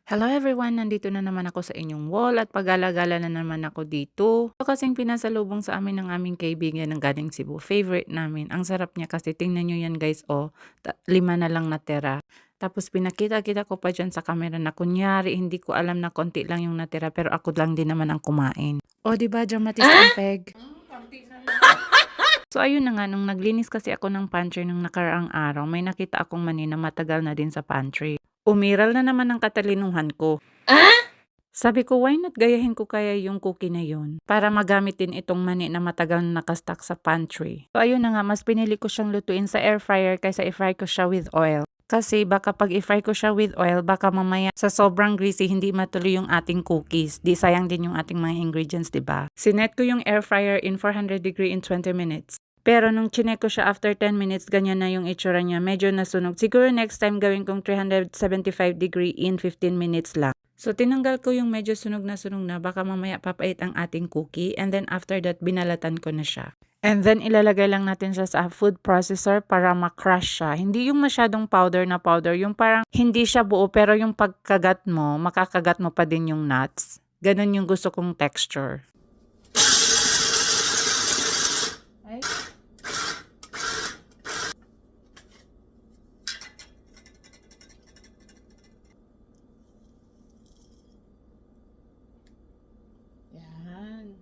Hello everyone! Nandito na naman ako sa inyong wall at pagala-gala na naman ako dito. Ito kasing pinasalubong sa amin ng aming kaibigan ng galing Cebu. Favorite namin. Ang sarap niya kasi tingnan nyo yan guys. Oh, 5 na lang natira. Tapos pinakita-kita ko pa dyan sa camera na kunyari hindi ko alam na konti lang yung natira pero ako lang din naman ang kumain. O diba dramatis ang peg? So ayun na nga, nung naglinis kasi ako ng pantry nung nakaraang araw, may nakita akong mani na matagal na din sa pantry. Umiral na naman ang katalinuhan ko. Sabi ko, why not gayahin ko kaya yung cookie na yun para magamit din itong mani na matagal na nakastock sa pantry. So ayun na nga, mas pinili ko siyang lutuin sa air fryer kaysa i-fry ko siya with oil. Kasi baka pag i-fry ko siya with oil, baka mamaya sa sobrang greasy hindi matuloy yung ating cookies. Di sayang din yung ating mga ingredients, diba? Sinet ko yung air fryer in 400 degree in 20 minutes. Pero nung chinek ko siya after 10 minutes, ganyan na yung itsura niya. Medyo nasunog. Siguro next time gawin kong 375 degree in 15 minutes lang. So tinanggal ko yung medyo sunog na baka mamaya papait ang ating cookie. And then after that, binalatan ko na siya. And then ilalagay lang natin siya sa food processor para ma-crush siya. Hindi yung masyadong powder na powder. Yung parang hindi siya buo pero yung pagkagat mo, makakagat mo pa din yung nuts. Ganon yung gusto kong texture. Ay. Yan.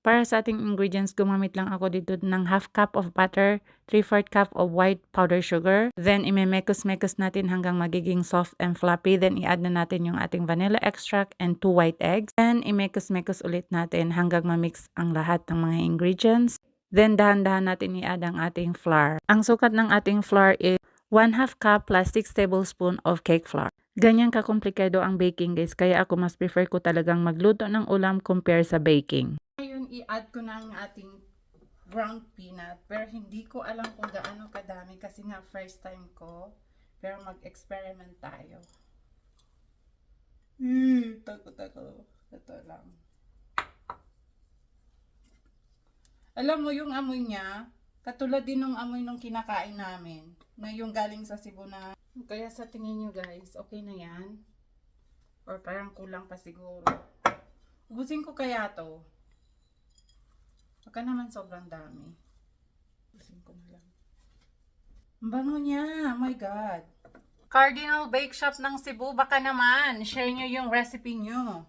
Para sa ating ingredients, gumamit lang ako dito ng half cup of butter, 3/4 cup of white powder sugar. Then, imemekos-mekos natin hanggang magiging soft and fluffy. Then, i-add na natin yung ating vanilla extract and 2 white eggs. Then, imekos-mekos ulit natin hanggang ma-mix ang lahat ng mga ingredients. Then, dahan-dahan natin i-add ang ating flour. Ang sukat ng ating flour is 1/2 cup plus 6 tablespoon of cake flour. Ganyan kakomplikado ang baking guys, kaya ako mas prefer ko talagang magluto ng ulam compare sa baking. Ngayon, i-add ko na ang ating ground peanut, pero hindi ko alam kung gaano kadami kasi nga first time ko, pero mag-experiment tayo. Takot ako. Ito lang. Alam mo yung amoy niya, katulad din ng amoy nung kinakain namin, na yung galing sa Cebu na. Kaya sa tingin nyo guys, okay na yan? Or parang kulang pa siguro. Ubusin ko kaya to. Baka naman sobrang dami. Ubusin ko na lang. Ang bango niya, oh my God. Cardinal Bake Shop ng Cebu, baka naman, share nyo yung recipe nyo.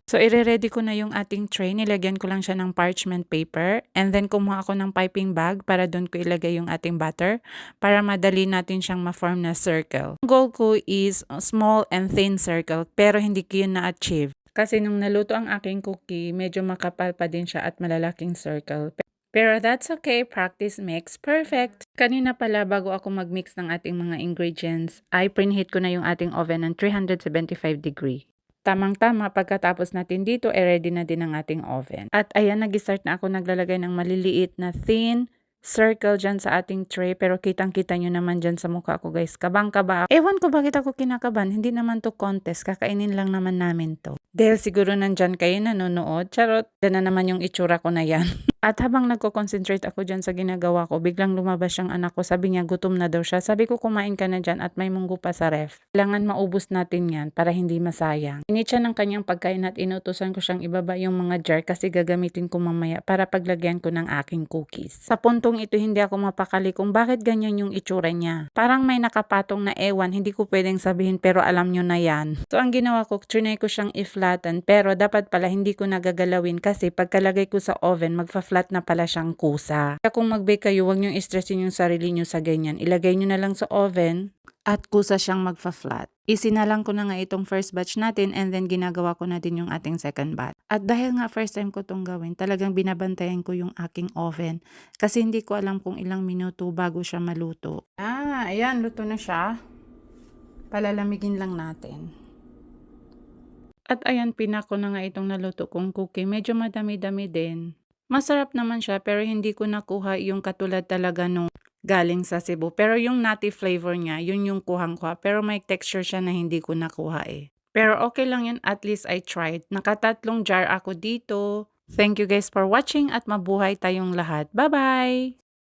So, ire-ready ko na yung ating tray. Nilagyan ko lang siya ng parchment paper. And then, kumuha ako ng piping bag para doon ko ilagay yung ating butter para madali natin siyang ma-form na circle. Ang goal ko is small and thin circle pero hindi ko yun na-achieve. Kasi nung naluto ang aking cookie, medyo makapal pa din siya at malalaking circle. Pero that's okay, practice makes perfect. Kanina pala bago ako mag-mix ng ating mga ingredients, ay preheat ko na yung ating oven ng 375 degree. Tamang-tama, pagkatapos natin dito, ready na din ang ating oven. At ayan, nag-start na ako naglalagay ng maliliit na thin circle dyan sa ating tray. Pero kitang-kita nyo naman dyan sa mukha ko guys. Kabang-kaba. Ewan ko bakit ako kinakaban. Hindi naman to contest. Kakainin lang naman namin to. Dahil siguro nandyan kayo nanonood. Charot. Yan na naman yung itsura ko na yan. At habang nagko-concentrate ako dyan sa ginagawa ko, biglang lumabas yung anak ko. Sabi niya, gutom na daw siya. Sabi ko, kumain ka na dyan at may munggo pa sa ref. Kailangan maubos natin yan para hindi masayang. Init siya ng kanyang pagkain at inutusan ko siyang ibaba yung mga jar kasi gagamitin ko mamaya para paglagyan ko ng aking cookies. Sa puntong ito, hindi ako mapakali kung bakit ganyan yung itsura niya. Parang may nakapatong na ewan, hindi ko pwedeng sabihin pero alam nyo na yan. So ang ginawa ko, trinay ko siyang i-flatten pero dapat pala hindi ko nagagalawin kasi pagkalagay ko sa oven, magfa-flat na pala siyang kusa. Kaya kung mag-bake kayo, huwag nyo i-stressin yung sarili nyo sa ganyan. Ilagay nyo na lang sa oven at kusa siyang magfa-flat. Isinalang ko na nga itong first batch natin and then ginagawa ko na din yung ating second batch. At dahil nga first time ko itong gawin, talagang binabantayan ko yung aking oven kasi hindi ko alam kung ilang minuto bago siya maluto. Ayan, luto na siya. Palalamigin lang natin. At ayan, pinako na nga itong naluto kong cookie. Medyo madami-dami din. Masarap naman siya pero hindi ko nakuha yung katulad talaga nung galing sa Cebu. Pero yung nutty flavor niya, yun yung kuhang-kuha. Pero may texture siya na hindi ko nakuha eh. Pero okay lang yun, at least I tried. Nakatatlong jar ako dito. Thank you guys for watching at mabuhay tayong lahat. Bye-bye!